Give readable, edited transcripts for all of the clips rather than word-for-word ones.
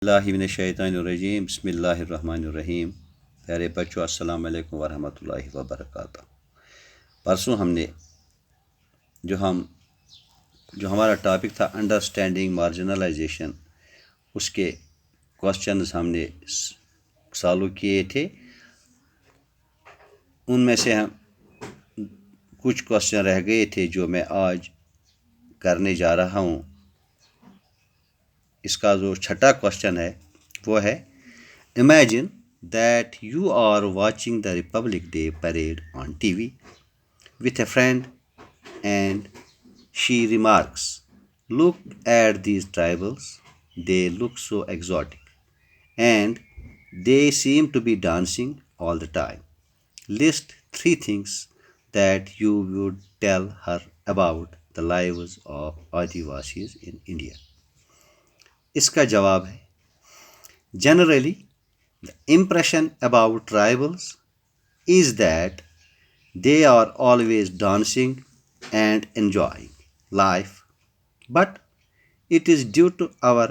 बिस्मिल्लाहिमिनश्शैतानिर्रजीम बिस्मिल्लाहिर्रहमानिर्रहीम। प्यारे बच्चों, अस्सलाम वालेकुम वरहमतुल्लाहि वबरकातुहू। परसों हमने जो हम जो हमारा टॉपिक था अंडरस्टैंडिंग मार्जिनलाइजेशन, उसके क्वेश्चंस हमने सॉल्व किए थे। उनमें से हम कुछ क्वेश्चन रह गए थे जो मैं आज करने जा रहा हूँ। इसका जो छठा क्वेश्चन है वो है, imagine that you are watching the Republic Day parade on TV with a friend and she remarks, "Look at these tribals, they look so exotic and they seem to be dancing all the time. List three things that you would tell her about the lives of Adivasis in India." इसका जवाब है, generally the impression about tribals is that they are always dancing and enjoying life, but it is due to our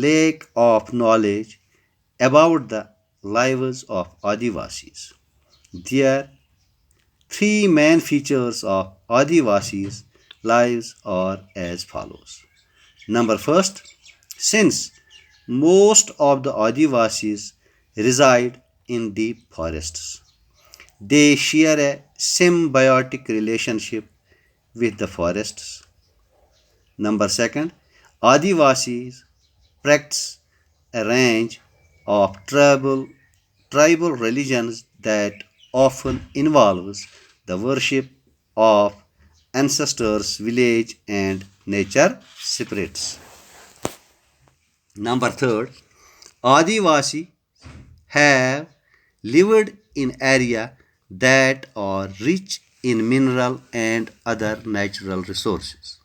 lack of knowledge about the lives of Adivasis. There are three main features of Adivasis' lives are as follows. Number first, since most of the Adivasis reside in deep forests, they share a symbiotic relationship with the forests. Number second, Adivasis practice a range of tribal religions that often involves the worship of ancestors, village and nature spirits. Number third, Adivasi have lived in areas that are rich in mineral and other natural resources.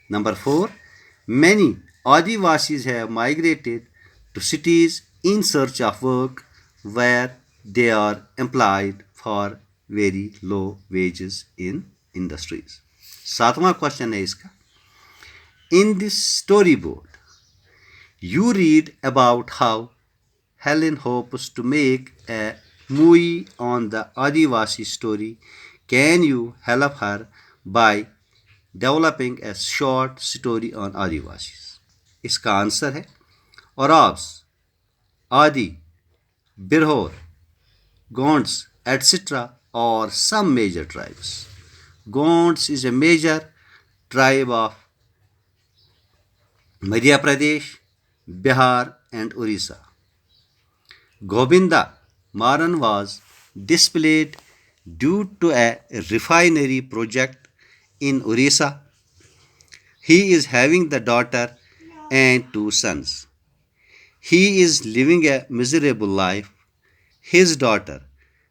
Number 4, many Adivasis have migrated to cities in search of work where they are employed for very low wages in industries. सातवां question है इसका, in this storyboard you read about how Helen hopes to make a movie on the Adivasi story. Can you help her by developing a short story on Adivasis? इसका answer है Oravs, Adi, Birhor, Gonds, etc. are some major tribes. Gonds is a major tribe of Madhya Pradesh, Bihar and Orissa. Govinda Maran was displaced due to a refinery project in Orissa. He is having the daughter and two sons. He is living a miserable life. His daughter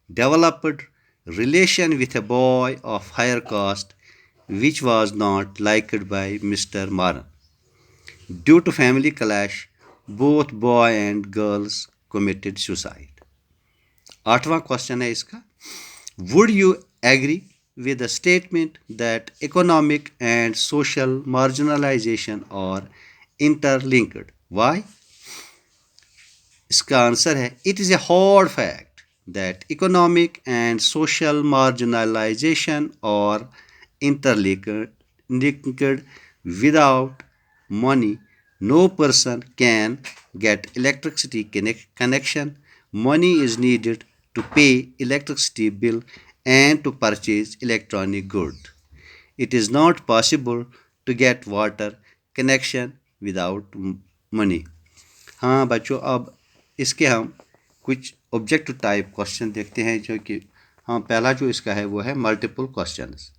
developed relation with a boy of higher caste which was not liked by Mr. Maran. Due to family clash, both boy and girls committed suicide. आठवां question है इसका, would you agree with the statement that economic and social marginalization are interlinked? Why? इसका answer है, it is a hard fact that economic and social marginalization are interlinked. Without money, no person can get electricity connection. Money is needed to pay electricity bill and to purchase electronic goods. It is not possible to get water connection without money. हाँ बच्चों, अब इसके हम कुछ objective type question देखते हैं, जो कि हाँ पहला जो इसका है वो है मल्टीपल क्वेश्चंस।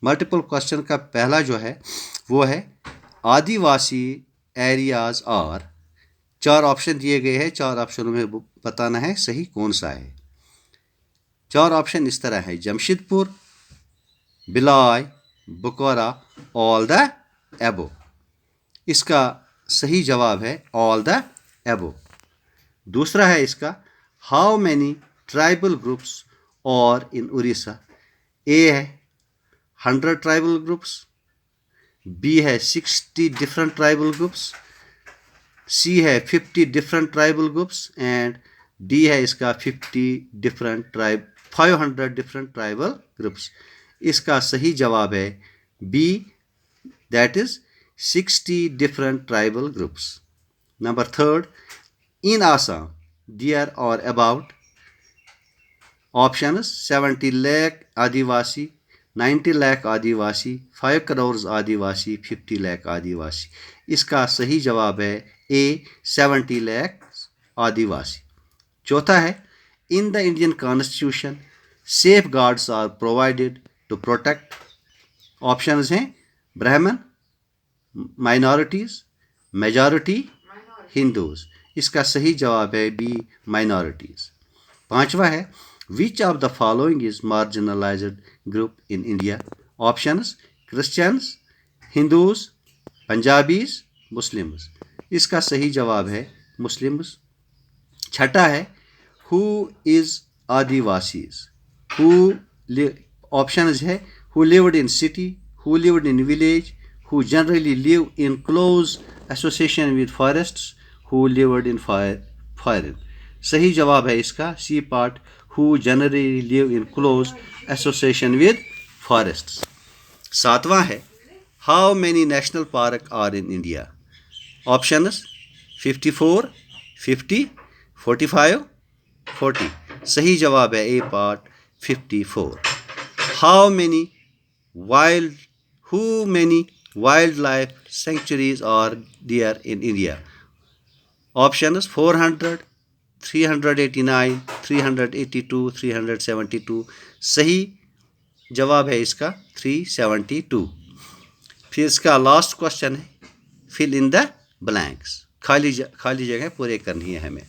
मल्टीपल क्वेश्चन का पहला जो है वो है, आदिवासी एरियाज और चार ऑप्शन दिए गए हैं, चार ऑप्शनों में बताना है सही कौन सा है। चार ऑप्शन इस तरह है, Jamshedpur, Bhilai, Bokaro, all the above. इसका सही जवाब है ऑल द एबो। दूसरा है इसका, हाउ मैनी ट्राइबल ग्रुप्स और इन उड़ीसा? ए है 100 ट्राइबल ग्रुप्स, बी है 60 डिफरेंट ट्राइबल ग्रुप्स, सी है 50 different tribal groups and D है इसका 500 डिफरेंट ट्राइबल ग्रुप्स। इसका सही जवाब है B, that is 60 different tribal groups. Number third, in Assam, there are about options 70 lakh Adivasi, 90 lakh Adivasi, 5 crores Adivasi, 50 lakh Adivasi. इसका सही जवाब है ए, 70 lakh Adivasi. चौथा है, in the Indian Constitution, safeguards are provided to protect. Options हैं ब्राह्मण, minorities, majority, Hindus. इसका सही जवाब है बी, माइनॉरिटीज। पांचवा है, which of the following is marginalized group in India? Options Christians, Hindus, Punjabis, Muslims. इसका सही जवाब है मुस्लिम्स। छठा है, हु इज आदिवासीज? ऑप्शंस है who lived in city, who lived in village, who generally live in close association with forests, who lived in foreign. सही जवाब है इसका C part, who generally live in close association with forests. सातवां है, how many national park are in India? Options 54, 50, 45, 40. सही जवाब है ए part 54. How many wildlife sanctuaries are there in India? Options 400, 389, 382, 372. सही जवाब है इसका 372. फिर इसका लास्ट क्वेश्चन है, फिल इन द ब्लैंक्स, खाली जगह पूरे करनी है हमें।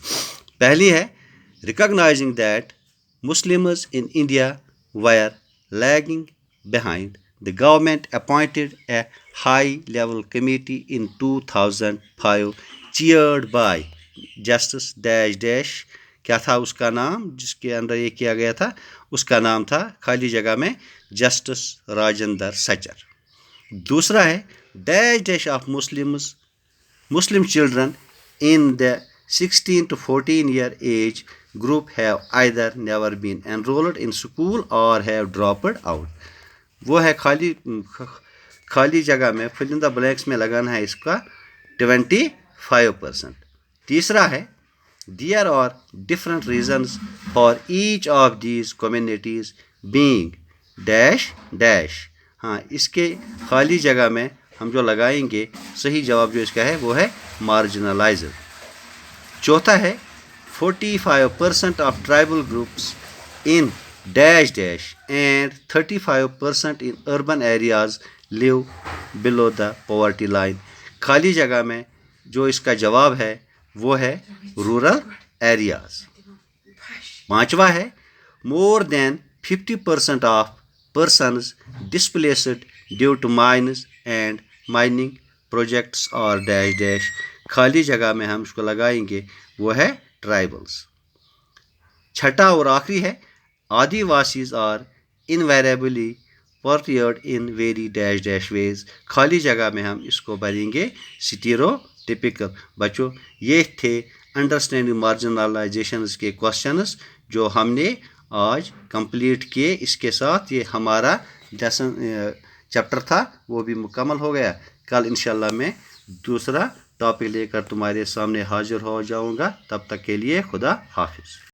पहली है, recognising that Muslims in India were lagging behind, the government appointed a high-level committee in 2005 chaired by Justice dash dash। क्या था उसका नाम जिसके अंदर ये किया गया था? उसका नाम था खाली जगह में जस्टिस राजेंद्र सचर। दूसरा है, dash dash of Muslim children in the 16 to 14 year age group have either never been enrolled in school or have dropped out. वो है खाली जगह में फिल इन द ब्लैंक्स में लगाना है इसका 25%। तीसरा है, there are different reasons for each of these communities being dash dash. हाँ, इसके खाली जगह में हम जो लगाएंगे सही जवाब जो इसका है वो है मार्जिनलाइज्ड। चौथा है, 45% of tribal groups in dash dash and 35% in urban areas live below the poverty line. खाली जगह में जो इसका जवाब है वो है रूरल एरियाज। पांचवा है, more than 50% of persons displaced due to mines and mining projects or dash dash। खाली जगह में हम इसको लगाएंगे वो है ट्राइबल्स। छठा और आखिरी है, Adivasis are invariably portrayed in very dash dash ways. खाली जगह में हम इसको भरेंगे स्टीरियोटिपिकल। बच्चों, ये थे अंडरस्टैंडिंग मार्जिनलाइजेशन के क्वेश्चंस जो हमने आज कंप्लीट किए। इसके साथ ये हमारा लेसन चैप्टर था वो भी मुकम्मल हो गया। कल इंशाल्लाह मैं दूसरा टॉपिक लेकर तुम्हारे सामने हाजिर हो जाऊंगा। तब तक के लिए खुदा हाफिज़।